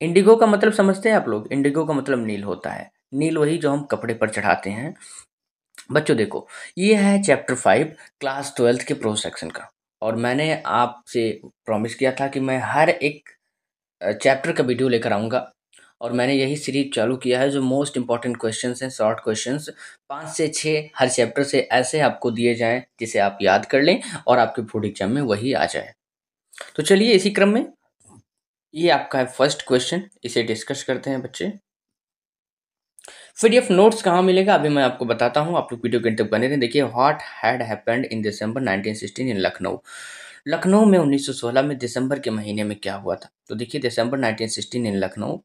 Indigo का मतलब समझते हैं आप लोग? इंडिगो का मतलब नील होता है। नील वही जो हम कपड़े पर चढ़ाते हैं। बच्चों देखो, ये है चैप्टर 5 क्लास 12th के प्रो सेक्शन का। और मैंने आपसे प्रॉमिस किया था कि मैं हर एक चैप्टर का वीडियो लेकर आऊँगा। और मैंने यही सीरीज चालू किया है, जो मोस्ट इंपॉर्टेंट क्वेश्चंस हैं, शॉर्ट क्वेश्चंस 5 से 6 हर चैप्टर से ऐसे आपको दिए जाएँ जिसे आप याद कर लें और आपके बोर्ड एग्जाम में वही आ जाए। तो चलिए इसी क्रम में ये आपका है फर्स्ट क्वेश्चन, इसे डिस्कस करते हैं बच्चे। पीडीएफ नोट्स कहाँ मिलेगा अभी मैं आपको बताता हूँ, आप लोग वीडियो के अंत तक बने रहें। देखिए, व्हाट हैड हैपेंड इन दिसंबर 1916 इन लखनऊ। लखनऊ में 1916 में दिसंबर के महीने में क्या हुआ था? तो देखिए, दिसंबर 1916 इन लखनऊ,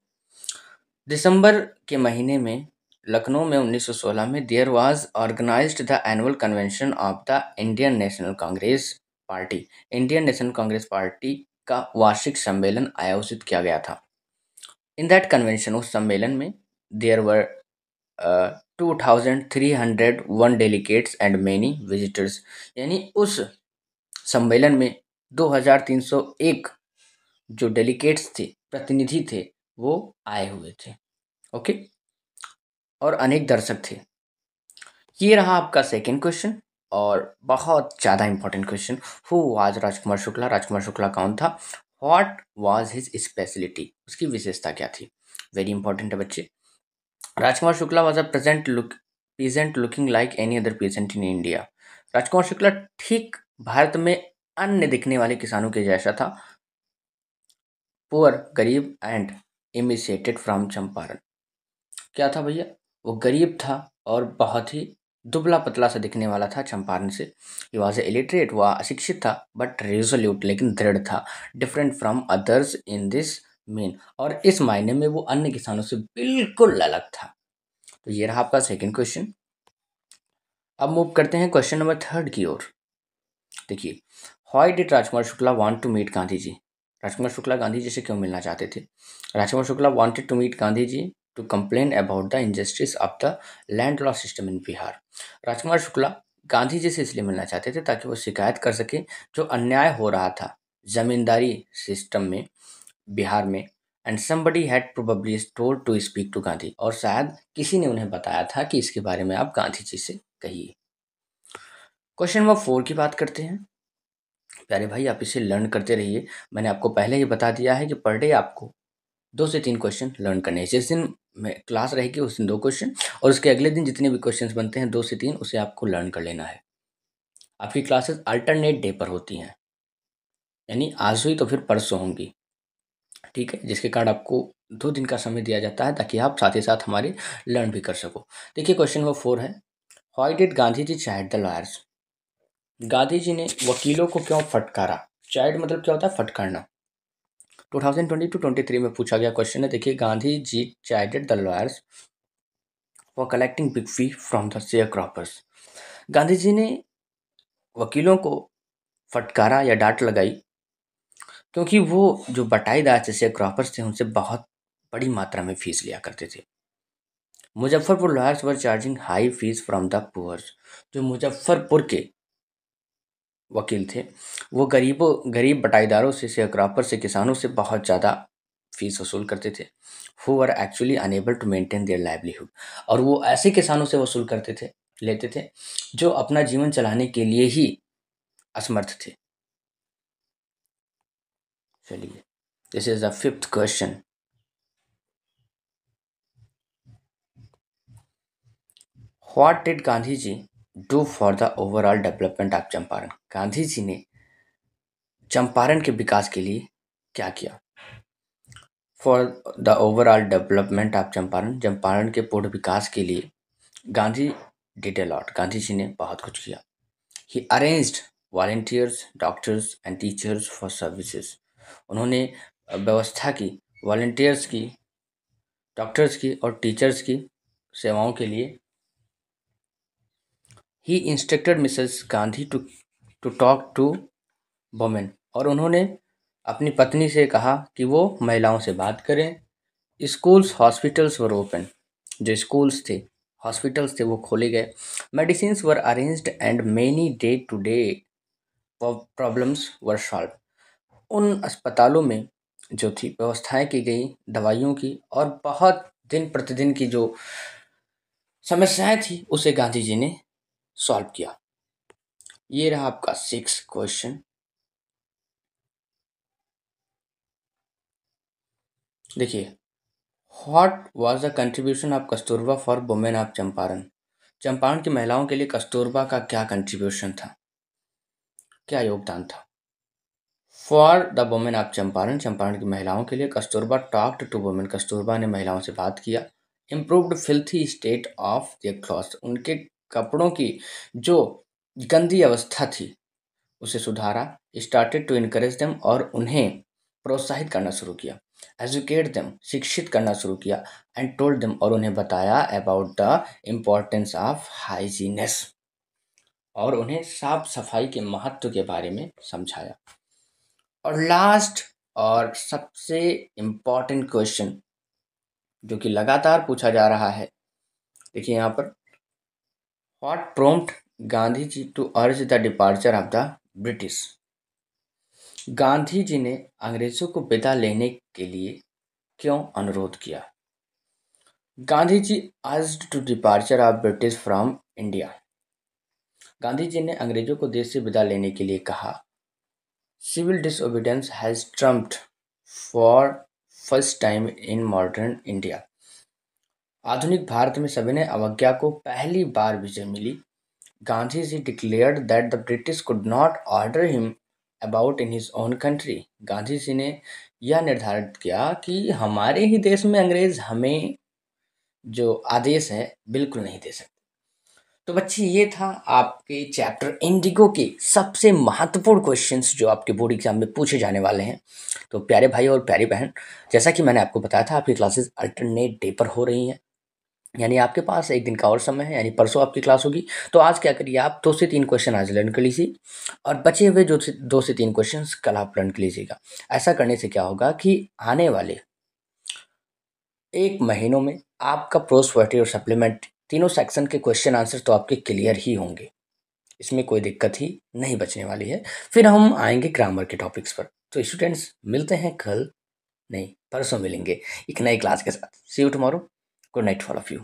दिसंबर के महीने में लखनऊ में 1916 में there was organised the annual convention of the Indian National Congress party. Indian National Congress party का वार्षिक सम्मेलन आयोजित किया गया था। इन दैट कन्वेंशन, उस सम्मेलन में there were 2301 delegates and many visitors. यानी उस सम्मेलन में 2301 जो डेलीगेट्स थे, प्रतिनिधि थे, वो आए हुए थे। ओके, और अनेक दर्शक थे। ये रहा आपका सेकंड क्वेश्चन, और बहुत ज़्यादा important question. Who was Rajkumar Shukla? Rajkumar Shukla कौन था? What was his speciality? उसकी विशेषता क्या थी? वेरी इंपॉर्टेंट है बच्चे। Rajkumar Shukla was a peasant looking like any other peasant in India. Rajkumar Shukla ठीक भारत में अन्य दिखने वाले किसानों के जैसा था। पुअर, गरीब, एंड इमिसेटेड फ्रॉम चंपारण। क्या था भैया? वो गरीब था और बहुत ही दुबला पतला सा दिखने वाला था चंपारण से। ही वॉज इलिटरेट, वह अशिक्षित था, बट रेजोल्यूट, लेकिन दृढ़ था। Different from others in this mean, और इस मायने में वो अन्य किसानों से बिल्कुल अलग था। तो ये रहा आपका सेकंड क्वेश्चन। अब मूव करते हैं क्वेश्चन नंबर थर्ड की ओर। देखिए, why did Rajkumar Shukla want to meet Gandhi ji? Rajkumar Shukla Gandhi ji से क्यों मिलना चाहते थे? Rajkumar Shukla wanted to meet Gandhi ji to complain about the injustice of the land law system in Bihar. Rajkumar Shukla Gandhi ji से इसलिए मिलना चाहते थे ताकि वो शिकायत कर सके जो अन्याय हो रहा था जमींदारी सिस्टम में बिहार में। And somebody had probably told to speak to Gandhi, और शायद किसी ने उन्हें बताया था कि इसके बारे में आप गांधी जी से कहिए। क्वेश्चन नंबर 4 की बात करते हैं। प्यारे भाई, आप इसे लर्न करते रहिए। मैंने आपको पहले ही बता दिया है कि पर डे आपको 2 से 3 क्वेश्चन लर्न करने हैं। जिस दिन में क्लास रहेगी उस दिन 2 क्वेश्चन, और उसके अगले दिन जितने भी क्वेश्चंस बनते हैं 2 से 3, उसे आपको लर्न कर लेना है। आपकी क्लासेस अल्टरनेट डे पर होती हैं, यानी आज हुई तो फिर परसों होंगी। ठीक है, जिसके कारण आपको 2 दिन का समय दिया जाता है ताकि आप साथ ही साथ हमारे लर्न भी कर सको। देखिए, क्वेश्चन नंबर 4 है, why did Gandhi ji chide the lawyers? Gandhi ji ने वकीलों को क्यों फटकारा? चाइड मतलब क्या होता है? फटकारना। 2022-23 में पूछा गया क्वेश्चन है। देखिए, Gandhi ji chided the lawyers for collecting big fee from the sharecroppers. Gandhi ji ने वकीलों को फटकारा या डांट लगाई क्योंकि वो जो बटाईदार थे, शेयर क्रॉपर्स थे, उनसे बहुत बड़ी मात्रा में फीस लिया करते थे। Muzaffarpur lawyers were charging high fees from the poors. जो मुजफ्फरपुर के वकील थे, वो गरीब बटाईदारों से, शेयर क्रॉपर से, किसानों से बहुत ज़्यादा फीस वसूल करते थे। Who were actually unable to maintain their livelihood, और वो ऐसे किसानों से वसूल करते थे, लेते थे, जो अपना जीवन चलाने के लिए ही असमर्थ थे। चलिए, this is the fifth question. What did Gandhi ji do for the overall development of Champaran? Gandhi ji ने चंपारण के विकास के लिए क्या किया? For the overall development of Champaran, Champaran के पूर्ण विकास के लिए Gandhi did a lot, Gandhi ji ने बहुत कुछ किया। He arranged volunteers, doctors and teachers for services. उन्होंने व्यवस्था की वॉलेंटियर्स की, डॉक्टर्स की और टीचर्स की सेवाओं के लिए। He instructed Mrs Gandhi to talk to women, और उन्होंने अपनी पत्नी से कहा कि वो महिलाओं से बात करें। स्कूल्स, हॉस्पिटल्स वर ओपन, जो स्कूल्स थे, हॉस्पिटल्स थे, वो खोले गए। Medicines were arranged and many day to day problems were solve. उन अस्पतालों में जो थी व्यवस्थाएं की गई दवाइयों की, और बहुत दिन प्रतिदिन की जो समस्याएं थी उसे गांधी जी ने सॉल्व किया। ये रहा आपका 6 क्वेश्चन। देखिए, what was the contribution of Kasturba for women of Champaran? Champaran की महिलाओं के लिए कस्तूरबा का क्या कंट्रीब्यूशन था, क्या योगदान था? For the women of Champaran, Champaran की महिलाओं के लिए Kasturba talked to women, Kasturba ने महिलाओं से बात किया। Improved filthy state of their clothes, उनके कपड़ों की जो गंदी अवस्था थी उसे सुधारा। स्टार्टेड टू इनकरेज देम, और उन्हें प्रोत्साहित करना शुरू किया। एजुकेट देम, शिक्षित करना शुरू किया। एंड टोल्ड देम, और उन्हें बताया अबाउट द इम्पोर्टेंस ऑफ हाइजीनेस, और उन्हें साफ सफाई के महत्व के बारे में समझाया। और लास्ट और सबसे इम्पोर्टेंट क्वेश्चन जो कि लगातार पूछा जा रहा है, देखिए यहाँ पर, what prompt Gandhi ji to urge the departure of the British? Gandhi ji ने अंग्रेजों को विदा लेने के लिए क्यों अनुरोध किया? Gandhi ji urged to departure of British from India, Gandhi ji ने अंग्रेजों को देश से विदा लेने के लिए कहा। Civil disobedience has trumped for first time in modern India, आधुनिक भारत में सविनय अवज्ञा को पहली बार विजय मिली। Gandhi ji declared that the British could not order him about in his own country, Gandhi ji ने यह निर्धारित किया कि हमारे ही देश में अंग्रेज हमें जो आदेश है बिल्कुल नहीं दे सकते। तो बच्चे, ये था आपके चैप्टर इंडिगो के सबसे महत्वपूर्ण क्वेश्चंस जो आपके बोर्ड एग्जाम में पूछे जाने वाले हैं। तो प्यारे भाई और प्यारी बहन, जैसा कि मैंने आपको बताया था, आपकी क्लासेस अल्टरनेट डे पर हो रही हैं, यानी आपके पास एक दिन का और समय है, यानी परसों आपकी क्लास होगी। तो आज क्या करिए, आप 2 से 3 क्वेश्चन आज लर्न कर लीजिए, और बचे हुए जो 2 से 3 क्वेश्चन कल आप लर्न कर लीजिएगा। ऐसा करने से क्या होगा कि आने वाले 1 महीनों में आपका प्रोस्पेक्टिव और सप्लीमेंट तीनों सेक्शन के क्वेश्चन आंसर तो आपके क्लियर ही होंगे, इसमें कोई दिक्कत ही नहीं बचने वाली है। फिर हम आएंगे ग्रामर के टॉपिक्स पर। तो स्टूडेंट्स, मिलते हैं कल, नहीं परसों मिलेंगे एक नई क्लास के साथ। See you tomorrow. Good night for of you.